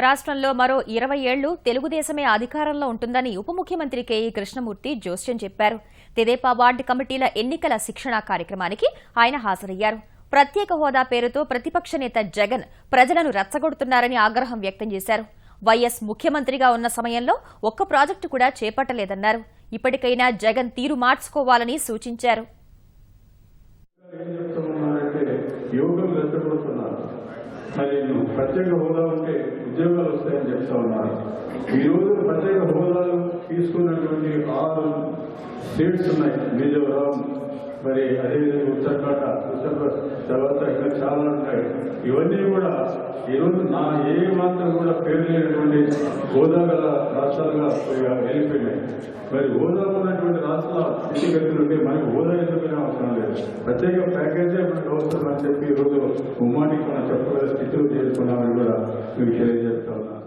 రాష్ట్రంలో మరో 20 ఏళ్లు తెలుగుదేశమే అధికారంలో ఉంటుందని ఉప ముఖ్యమంత్రి కేఈ కృష్ణమూర్తి జోస్యం చెప్పారు. తెదేపా వార్డు కమిటీల ఎన్నికల శిక్షణా కార్యక్రమానికి ఆయన హాజరయ్యారు. ప్రత్యేక హోదా పేరుతో ప్రతిపక్ష నేత జగన్ ప్రజలను రెచ్చగొడుతున్నారని ఆగ్రహం వ్యక్తం చేశారు. వైఎస్ ముఖ్యమంత్రిగా ఉన్న సమయంలో ఒక్క ప్రాజెక్టు కూడా చేపట్టలేదన్నారు. ఇప్పటికైనా జగన్ తీరు మార్చుకోవాలని సూచించారు. ప్రత్యేక హోదా ఉంటే ఉద్యోగాలు వస్తాయని చెప్తా ఉన్నారు. ఈ రోజు ప్రత్యేక హోదాలు తీసుకున్నటువంటి 6 స్టేట్స్ ఉన్నాయి. మిజోరాం, మరి అదేవిధంగా ఉత్తరప్రదేశ్ తర్వాత ఇంకా చాలా ఉంటాయి. ఇవన్నీ కూడా ఈరోజు ఏ మాత్రం కూడా పేరు లేనటువంటి హోదా గల రాష్ట్రాలుగా వెళ్ళిపోయినాయి. మరి హోదా ఉన్నటువంటి రాష్ట్రాల స్థితిగతులు ఉంటే మనకు హోదా ఎందుకనే అవసరం లేదు, ప్రత్యేక ప్యాకేజే మనకు అవసరం అని చెప్పి ఈరోజు ఉమ్మానికి మనం చెప్పగల స్థితిలో చేసుకున్నామని కూడా మీకు తెలియజేస్తా ఉన్నాను.